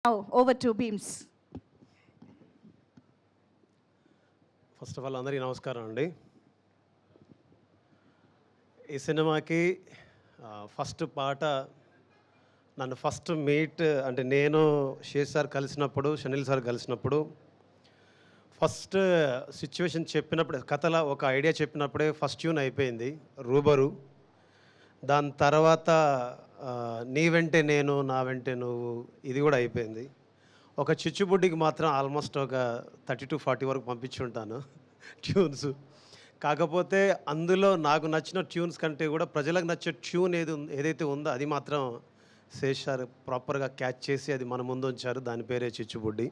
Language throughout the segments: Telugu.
Now, over to Beams. First of all అందరికీ నమస్కారం అండి. ఈ సినిమాకి ఫస్ట్ పాట నన్ను ఫస్ట్ మీట్ అంటే నేను శేష్ సార్ కలిసినప్పుడు, షనిల్ సార్ కలిసినప్పుడు ఫస్ట్ సిచ్యువేషన్ చెప్పినప్పుడు కథల ఒక ఐడియా చెప్పినప్పుడే ఫస్ట్ ట్యూన్ అయిపోయింది రూబరు. దాని తర్వాత నీ వెంటే నేను నా వెంటే నువ్వు ఇది కూడా అయిపోయింది. ఒక చిచ్చుబుడ్డికి మాత్రం ఆల్మోస్ట్ ఒక 30 to 40 వరకు పంపించి ఉంటాను ట్యూన్స్. కాకపోతే అందులో నాకు నచ్చిన ట్యూన్స్ కంటే కూడా ప్రజలకు నచ్చే ట్యూన్ ఏదైతే ఉందో అది మాత్రం శేష్ సార్ ప్రాపర్గా క్యాచ్ చేసి అది మన ముందు ఉంచారు. దాని పేరే చిచ్చుబుడ్డి.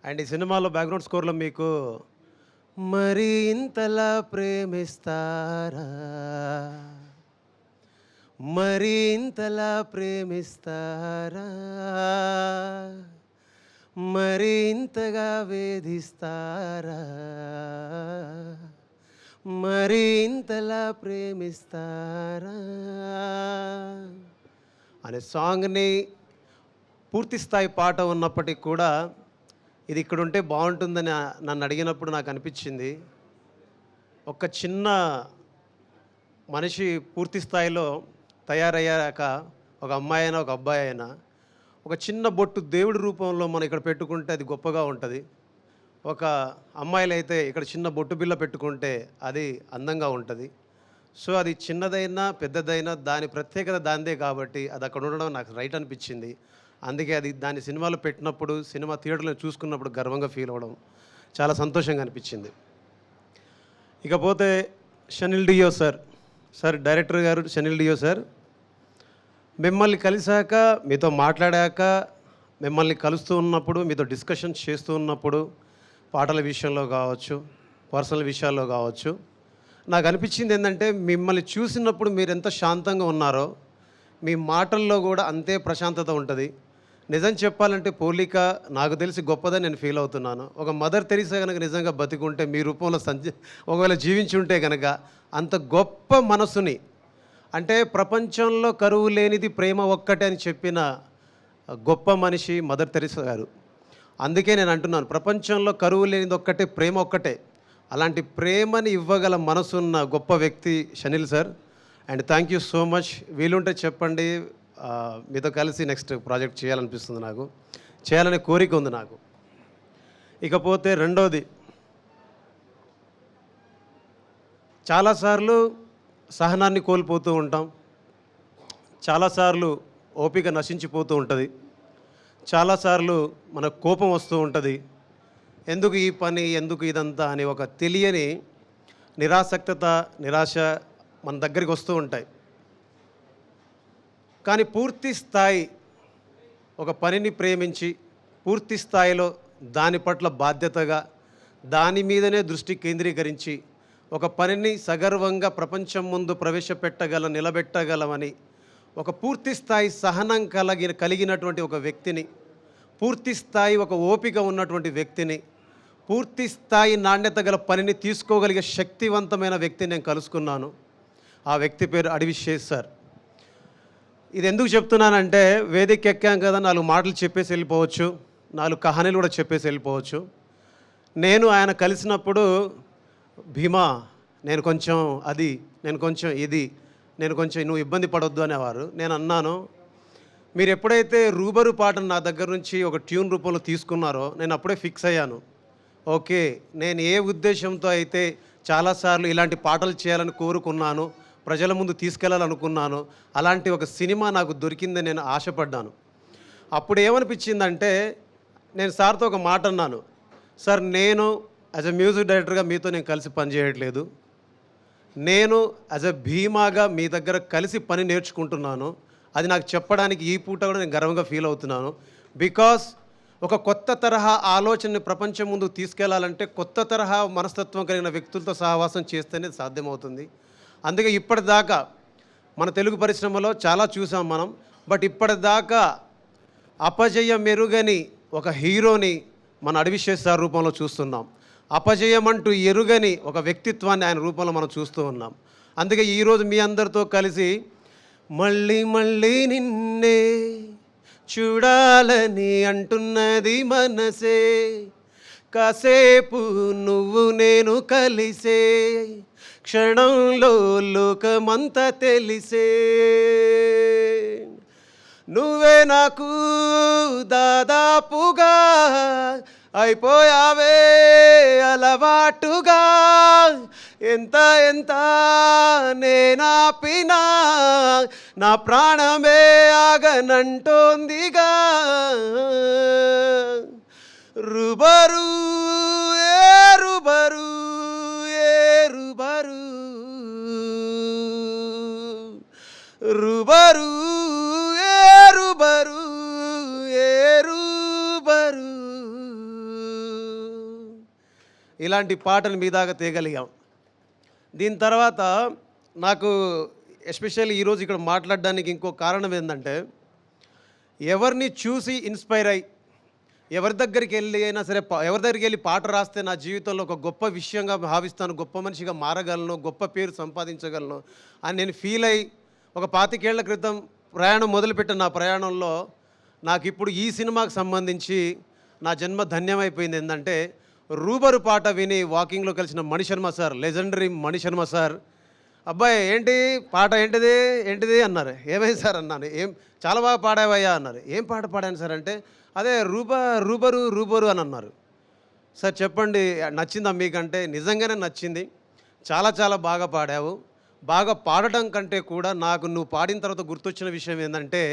అండ్ ఈ సినిమాలో బ్యాక్గ్రౌండ్ స్కోర్లో మీకు మరి ఇంతలా ప్రేమిస్తారా, మరి ఇంతలా ప్రేమిస్తారా, మరి ఇంతగా వేధిస్తారా, మరి ఇంతలా ప్రేమిస్తారా అనే సాంగ్ని పూర్తి స్థాయి పాట ఉన్నప్పటికీ కూడా ఇది ఇక్కడ ఉంటే బాగుంటుందని నన్ను అడిగినప్పుడు నాకు అనిపించింది, ఒక చిన్న మనిషి పూర్తి స్థాయిలో తయారయ్యాక ఒక అమ్మాయి అయినా ఒక అబ్బాయి అయినా ఒక చిన్న బొట్టు దేవుడి రూపంలో మనం ఇక్కడ పెట్టుకుంటే అది గొప్పగా ఉంటుంది. ఒక అమ్మాయిలు అయితే ఇక్కడ చిన్న బొట్టు బిల్ల పెట్టుకుంటే అది అందంగా ఉంటుంది. సో అది చిన్నదైనా పెద్దదైనా దాని ప్రత్యేకత దానిదే కాబట్టి అది అక్కడ ఉండడం నాకు రైట్ అనిపించింది. అందుకే అది దాని సినిమాలో పెట్టినప్పుడు సినిమా థియేటర్లో చూసుకున్నప్పుడు గర్వంగా ఫీల్ అవ్వడం చాలా సంతోషంగా అనిపించింది. ఇకపోతే షనిల్ డియో సార్ డైరెక్టర్ గారు షనిల్ డియో సార్, మిమ్మల్ని కలిశాక మీతో మాట్లాడాక మిమ్మల్ని కలుస్తూ ఉన్నప్పుడు మీతో డిస్కషన్ చేస్తూ ఉన్నప్పుడు పాటల విషయంలో కావచ్చు, పర్సనల్ విషయాల్లో కావచ్చు, నాకు అనిపించింది ఏంటంటే మిమ్మల్ని చూసినప్పుడు మీరు ఎంత శాంతంగా ఉన్నారో మీ మాటల్లో కూడా అంతే ప్రశాంతత ఉంటుంది. నిజం చెప్పాలంటే పోలిక నాకు తెలిసి గొప్పదని నేను ఫీల్ అవుతున్నాను. ఒక మదర్ తెరీసా కనుక నిజంగా బతికుంటే మీ రూపంలో ఒకవేళ జీవించి ఉంటే కనుక అంత గొప్ప మనసుని, అంటే ప్రపంచంలో కరువు లేనిది ప్రేమ ఒక్కటే అని చెప్పిన గొప్ప మనిషి మదర్ తెరీసా గారు. అందుకే నేను అంటున్నాను, ప్రపంచంలో కరువు లేనిది ఒక్కటే ప్రేమ ఒక్కటే. అలాంటి ప్రేమని ఇవ్వగల మనసున్న గొప్ప వ్యక్తి Shanil sir. And thank you so much. వీలుంటే చెప్పండి, మీతో కలిసి నెక్స్ట్ ప్రాజెక్ట్ చేయాలనిపిస్తుంది, నాకు చేయాలనే కోరిక ఉంది నాకు. ఇకపోతే రెండోది, చాలాసార్లు సహనాన్ని కోల్పోతూ ఉంటాం, చాలాసార్లు ఓపిక నశించిపోతూ ఉంటుంది, చాలాసార్లు మనకు కోపం వస్తూ ఉంటుంది. ఎందుకు ఈ పని, ఎందుకు ఇదంతా అని ఒక తెలియని నిరాశ మన దగ్గరికి వస్తూ ఉంటాయి. కానీ పూర్తి స్థాయి ఒక పనిని ప్రేమించి పూర్తి స్థాయిలో దాని పట్ల బాధ్యతగా దాని మీదనే దృష్టి కేంద్రీకరించి ఒక పనిని సగర్వంగా ప్రపంచం ముందు నిలబెట్టగలమని ఒక పూర్తి స్థాయి సహనం కలిగినటువంటి ఒక వ్యక్తిని, పూర్తి స్థాయి ఒక ఓపిక ఉన్నటువంటి వ్యక్తిని, పూర్తి స్థాయి నాణ్యత గల పనిని తీసుకోగలిగే శక్తివంతమైన వ్యక్తిని నేను కలుసుకున్నాను. ఆ వ్యక్తి పేరు అడవి శేష్ సార్. ఇది ఎందుకు చెప్తున్నానంటే, వేదిక ఎక్కాం కదా 4 మాటలు చెప్పేసి వెళ్ళిపోవచ్చు, 4 కహానీలు కూడా చెప్పేసి వెళ్ళిపోవచ్చు. నేను ఆయన కలిసినప్పుడు, భీమా నేను కొంచెం అది, నేను కొంచెం ఇది, నేను కొంచెం నువ్వు ఇబ్బంది పడొద్దు అనేవారు. నేను అన్నాను, మీరు ఎప్పుడైతే రూబరు పాటను నా దగ్గర నుంచి ఒక ట్యూన్ రూపంలో తీసుకున్నారో నేను అప్పుడే ఫిక్స్ అయ్యాను. ఓకే, నేను ఏ ఉద్దేశంతో అయితే చాలాసార్లు ఇలాంటి పాటలు చేయాలని కోరుకున్నాను, ప్రజల ముందు తీసుకెళ్లాలనుకున్నాను, అలాంటి ఒక సినిమా నాకు దొరికిందని నేను ఆశపడ్డాను. అప్పుడు ఏమనిపించిందంటే, నేను సార్తో ఒక మాట అన్నాను, సార్ నేను యాజ్ ఎ మ్యూజిక్ డైరెక్టర్గా మీతో నేను కలిసి పనిచేయట్లేదు, నేను యాజ్ ఎ భీమాగా మీ దగ్గర కలిసి పని నేర్చుకుంటున్నాను. అది నాకు చెప్పడానికి ఈ పూట కూడా నేను గర్వంగా ఫీల్ అవుతున్నాను. బికాస్ ఒక కొత్త తరహా ఆలోచనని ప్రపంచం ముందు తీసుకెళ్లాలంటే కొత్త తరహా మనస్తత్వం కలిగిన వ్యక్తులతో సహవాసం చేస్తేనే సాధ్యమవుతుంది. అందుకే ఇప్పటిదాకా మన తెలుగు పరిశ్రమలో చాలా చూసాం మనం, బట్ ఇప్పటిదాకా అపజయం ఎరుగని ఒక హీరోని మన అడవి శేష్ సార్ రూపంలో చూస్తున్నాం. అపజయం అంటూ ఎరుగని ఒక వ్యక్తిత్వాన్ని ఆయన రూపంలో మనం చూస్తూ ఉన్నాం. అందుకే ఈరోజు మీ అందరితో కలిసి మళ్ళీ మళ్ళీ నిన్నే చూడాలని అంటున్నది మనసే, కాసేపు నువ్వు నేను కలిసే, క్షణంలో లోకమంతా తెలిసే. నువ్వే నాకు దాదాపుగా అయిపోయావే అలవాటుగా, ఎంత ఎంత నేనాపినా నా ప్రాణమే ఆగనంటోందిగా. రుబరు ఏ రుబరు ఏ రుబరు, రుబరు ఏ రుబరు ఏ రుబరు. ఇలాంటి పాటలు మీ దాకా తేగలిగాం. దీని తర్వాత నాకు ఎస్పెషల్లీ ఈరోజు ఇక్కడ మాట్లాడడానికి ఇంకో కారణం ఏంటంటే, ఎవరిని చూసి ఇన్స్పైర్ అయ్యి ఎవరి దగ్గరికి వెళ్ళి అయినా సరే ఎవరి దగ్గరికి వెళ్ళి పాట రాస్తే నా జీవితంలో ఒక గొప్ప విషయంగా భావిస్తాను, గొప్ప మనిషిగా మారగలను, గొప్ప పేరు సంపాదించగలను అని నేను ఫీల్ అయ్యి ఒక 25 ఏళ్ల క్రితం ప్రయాణం మొదలుపెట్టిన నా ప్రయాణంలో నాకు ఇప్పుడు ఈ సినిమాకి సంబంధించి నా జన్మ ధన్యమైపోయింది. ఏంటంటే, రూబరు పాట విని వాకింగ్లో కలిసిన Mani Sharma sir, legendary Mani Sharma sir, అబ్బాయి ఏంటి పాట ఏంటిది ఏంటిది అన్నారు. ఏమైంది సార్ అన్నాను. చాలా బాగా పాడావయ్యా అన్నారు. ఏం పాట పాడాను సార్ అంటే, అదే రూబరు రూబరు అని అన్నారు. సార్ చెప్పండి నచ్చిందా మీకంటే? నిజంగానే నచ్చింది, చాలా చాలా బాగా పాడావు. బాగా పాడటం కంటే కూడా నాకు నువ్వు పాడిన తర్వాత గుర్తొచ్చిన విషయం ఏంటంటే,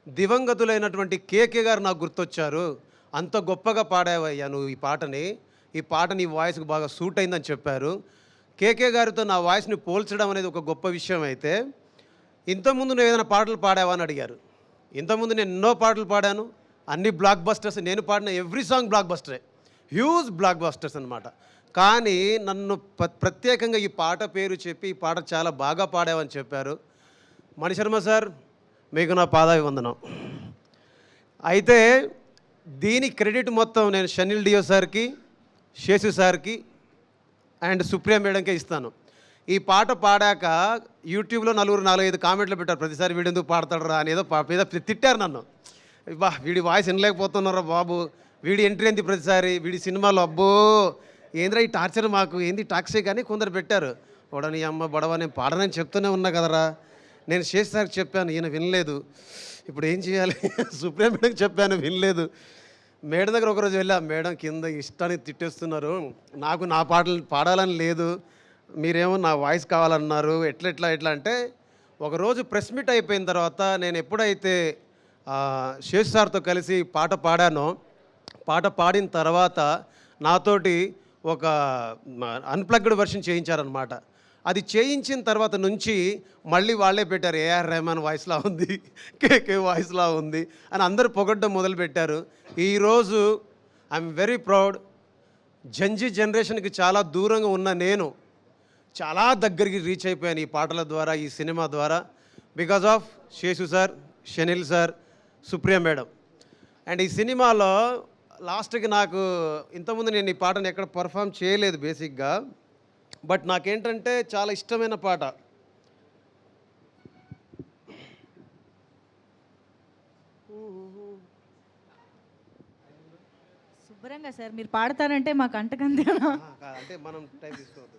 దివంగతులైనటువంటి కేకే గారు నాకు గుర్తొచ్చారు. అంత గొప్పగా పాడావయ్యా నువ్వు ఈ పాట నీ వాయిస్కి బాగా సూట్ అయిందని చెప్పారు. కేకే గారితో నా వాయిస్ని పోల్చడం అనేది ఒక గొప్ప విషయం అయితే, ఇంతకుముందు నువ్వు ఏదైనా పాటలు పాడావా అని అడిగారు. ఇంతకుముందు నేను ఎన్నో పాటలు పాడాను, అన్ని బ్లాక్ బస్టర్స్. నేను పాడిన ఎవ్రీ సాంగ్ బ్లాక్ బస్టరే, హ్యూజ్ బ్లాక్ బస్టర్స్ అనమాట. కానీ నన్ను ప్రత్యేకంగా ఈ పాట పేరు చెప్పి ఈ పాట చాలా బాగా పాడావని చెప్పారు. మణిశర్మ సార్, మీకు నా పాదాభివందనం. అయితే దీని క్రెడిట్ మొత్తం నేను షనిల్ డియో సార్కి, శేషు సార్కి అండ్ సుప్రియ మేడంకే ఇస్తాను. ఈ పాట పాడాక యూట్యూబ్లో 4-5 కామెంట్లు పెట్టారు, ప్రతిసారి వీడు ఎందుకు పాడతాడు రా అని ఏదో తిట్టారు నన్ను. బా వీడి వాయిస్ వినలేకపోతున్నారా బాబు, వీడి ఎంట్రీ ఏంది ప్రతిసారి, వీడి సినిమాలో అబ్బో ఏంద్రా ఈ టార్చర్, మాకు ఏంది టాక్సీ కానీ కొందరు పెట్టారు. వాడని అమ్మ బడవ నేను పాడనని చెప్తూనే ఉన్నా కదరా. నేను శేష్ సార్కి చెప్పాను, ఈయన వినలేదు. ఇప్పుడు ఏం చేయాలి? సుప్రీం మేడంకి చెప్పాను, వినలేదు. మేడం దగ్గర ఒకరోజు వెళ్ళా, మేడం కింద ఇష్టానికి తిట్టేస్తున్నారు, నాకు నా పాటలు పాడాలని లేదు, మీరేమో నా వాయిస్ కావాలన్నారు, ఎట్లా అంటే, ఒకరోజు ప్రెస్ మీట్ అయిపోయిన తర్వాత నేను ఎప్పుడైతే శేష్ సార్తో కలిసి పాట పాడానో, పాట పాడిన తర్వాత నాతోటి ఒక అన్ప్లగ్డ్ వర్షన్ చేయించారనమాట. అది చేయించిన తర్వాత నుంచి మళ్ళీ వాళ్ళే పెట్టారు, ఏఆర్ రెహమాన్ వాయిస్లా ఉంది, కేకే వాయిస్లా ఉంది అని అందరూ పొగడ్డం మొదలుపెట్టారు. ఈరోజు ఐఎమ్ వెరీ ప్రౌడ్. జంజీ జనరేషన్కి చాలా దూరంగా ఉన్న నేను చాలా దగ్గరికి రీచ్ అయిపోయాను ఈ పాటల ద్వారా, ఈ సినిమా ద్వారా, because of Seshu sir, Shanil sir, Supriya madam. And ఈ సినిమాలో లాస్ట్కి నాకు ఇంతకుముందు నేను ఈ పాటను ఎక్కడ పర్ఫామ్ చేయలేదు బేసిక్గా, బట్ నాకేంటంటే చాలా ఇష్టమైన పాట. శుభ్రంగా సార్ మీరు పాడతారంటే మాకు అంటకంది అంటే మనం టైం తీసుకోవద్దు.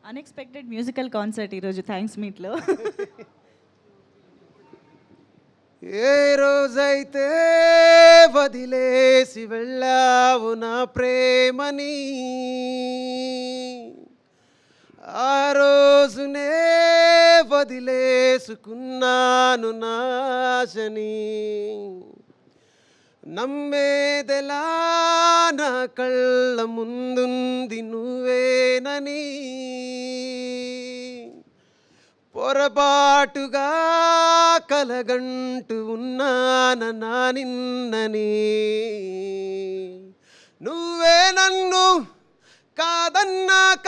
అన్ఎక్స్పెక్టెడ్ మ్యూజికల్ కాన్సర్ట్ ఈరోజు థ్యాంక్స్ మీట్లో. ఏ రోజైతే వదిలేసి వెళ్ళావు నా ప్రేమని, ఆ రోజునే వదిలేసుకున్నాను నాశని. నమ్మేదెలా నా కళ్ళ ముందుంది నువ్వేనని, పొరపాటుగా కలగంటూ ఉన్నానా నిన్నని. నువ్వే నన్ను కాదన్నాక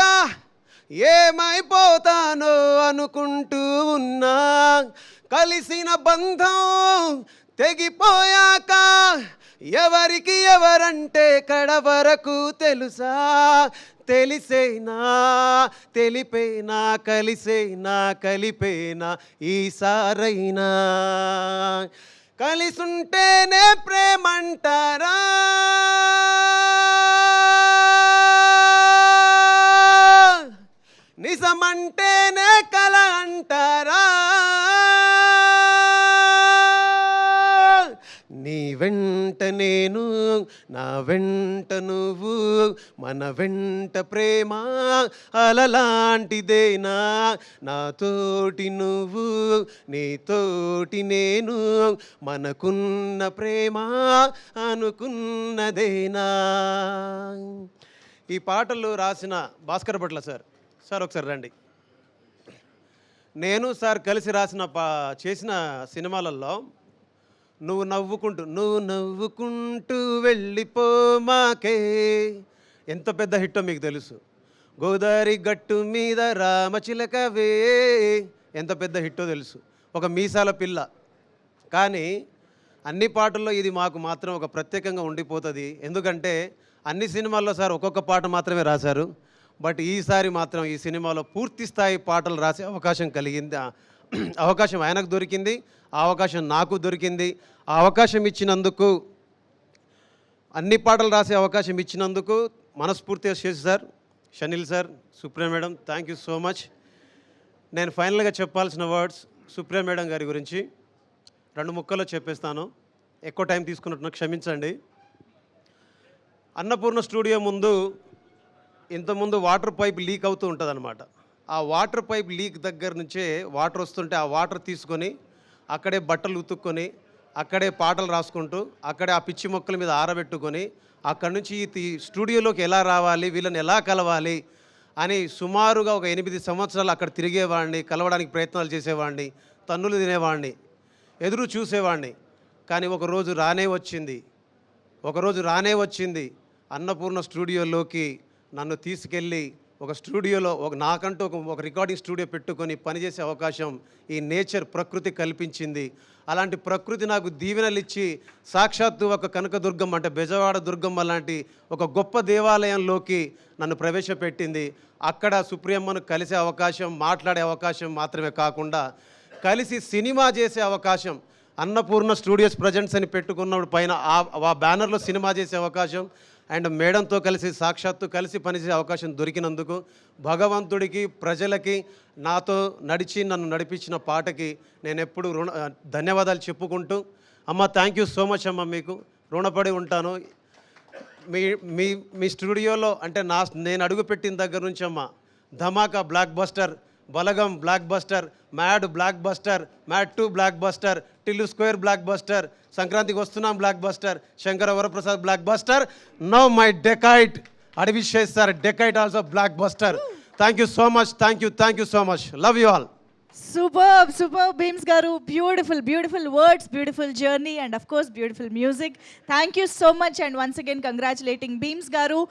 ఏమైపోతానో అనుకుంటూ ఉన్నా, కలిసిన బంధం తెగిపోయాక ఎవరికి ఎవరంటే కడ వరకు తెలుసా, తెలిసేనా తెలిపేనా కలిసేనా కలిపేనా ఈసారైనా, కలిసుంటేనే ప్రేమంటారా, నిజమంటేనే కల అంటారా, నీ వెంట నేను నా వెంట నువ్వు మన వెంట ప్రేమ అలలాంటిదేనా, నాతోటి నువ్వు నీతోటి నేను మనకున్న ప్రేమ అనుకున్నదేనా. ఈ పాటలు రాసిన భాస్కర్ భట్ల సార్. సార్ ఒకసారి రండి. నేను సార్ కలిసి రాసిన చేసిన సినిమాలలో నువ్వు నవ్వుకుంటూ వెళ్ళిపోమాకే ఎంత పెద్ద హిట్టో మీకు తెలుసు. గోదావరి గట్టు మీద రామచిలకవే ఎంత పెద్ద హిట్టో తెలుసు. ఒక మీసాల పిల్ల. కానీ అన్ని పాటల్లో ఇది మాకు మాత్రం ఒక ప్రత్యేకంగా ఉండిపోతుంది. ఎందుకంటే అన్ని సినిమాల్లో సార్ ఒక్కొక్క పాట మాత్రమే రాశారు. బట్ ఈసారి మాత్రం ఈ సినిమాలో పూర్తి స్థాయి పాటలు రాసే అవకాశం కలిగింది. అవకాశం ఆయనకు దొరికింది, ఆ అవకాశం నాకు దొరికింది. ఆ అవకాశం ఇచ్చినందుకు, అన్ని పాటలు రాసే అవకాశం ఇచ్చినందుకు మనస్ఫూర్తిగా చేసి sir, Shanil sir, Supriya madam, thank you so much. నేను ఫైనల్గా చెప్పాల్సిన వర్డ్స్ సుప్రియ మేడం గారి గురించి 2 ముక్కల్లో చెప్పేస్తాను. ఎక్కువ టైం తీసుకున్నట్టు క్షమించండి. అన్నపూర్ణ స్టూడియో ముందు ఇంతకుముందు వాటర్ పైప్ లీక్ అవుతూ ఉంటుంది అనమాట. ఆ వాటర్ పైప్ లీక్ దగ్గర నుంచే వాటర్ వస్తుంటే ఆ వాటర్ తీసుకొని అక్కడే బట్టలు ఉతుక్కొని అక్కడే పాటలు రాసుకుంటూ అక్కడే ఆ పిచ్చి మొక్కల మీద ఆరబెట్టుకొని అక్కడి నుంచి ఈ స్టూడియోలోకి ఎలా రావాలి, వీళ్ళని ఎలా కలవాలి అని సుమారుగా ఒక 8 సంవత్సరాలు అక్కడ తిరిగేవాడిని, కలవడానికి ప్రయత్నాలు చేసేవాడిని, తన్నులు తినేవాడిని, ఎదురు చూసేవాడిని. కానీ ఒకరోజు రానే వచ్చింది అన్నపూర్ణ స్టూడియోలోకి నన్ను తీసుకెళ్ళి ఒక స్టూడియోలో నాకంటూ ఒక రికార్డింగ్ స్టూడియో పెట్టుకొని పనిచేసే అవకాశం ఈ నేచర్ ప్రకృతి కల్పించింది. అలాంటి ప్రకృతి నాకు దీవెనలు ఇచ్చి సాక్షాత్తు ఒక కనకదుర్గమ్మ అంటే బెజవాడ దుర్గమ్మ లాంటి ఒక గొప్ప దేవాలయంలోకి నన్ను ప్రవేశపెట్టింది. అక్కడ సుప్రియమ్మను కలిసే అవకాశం, మాట్లాడే అవకాశం మాత్రమే కాకుండా కలిసి సినిమా చేసే అవకాశం, అన్నపూర్ణ స్టూడియోస్ ప్రజెంట్స్ అని పెట్టుకున్నప్పుడు పైన ఆ బ్యానర్లో సినిమా చేసే అవకాశం అండ్ మేడంతో కలిసి సాక్షాత్తు కలిసి పనిచేసే అవకాశం దొరికినందుకు భగవంతుడికి, ప్రజలకి, నాతో నన్ను నడిపించిన పాటకి నేను ఎప్పుడు ధన్యవాదాలు చెప్పుకుంటూ, అమ్మ థ్యాంక్ యూ సో మచ్ అమ్మ, మీకు రుణపడి ఉంటాను. మీ స్టూడియోలో అంటే నేను అడుగుపెట్టిన దగ్గర నుంచి అమ్మ ధమాకా బ్లాక్ బస్టర్, బలగం block buster, mad block buster, mad 2 block buster, Tillu square block buster, సంక్రాంతికి వస్తున్నాం block buster, Shankara Varaprasad block buster, now my dacoit Adivi Sesh sir dacoit also block buster. Thank you so much, thank you so much, love you all. Superb, Beams Garu. Beautiful words, beautiful journey, and of course, beautiful music. Thank you so much, and once again, congratulating Beams Garu.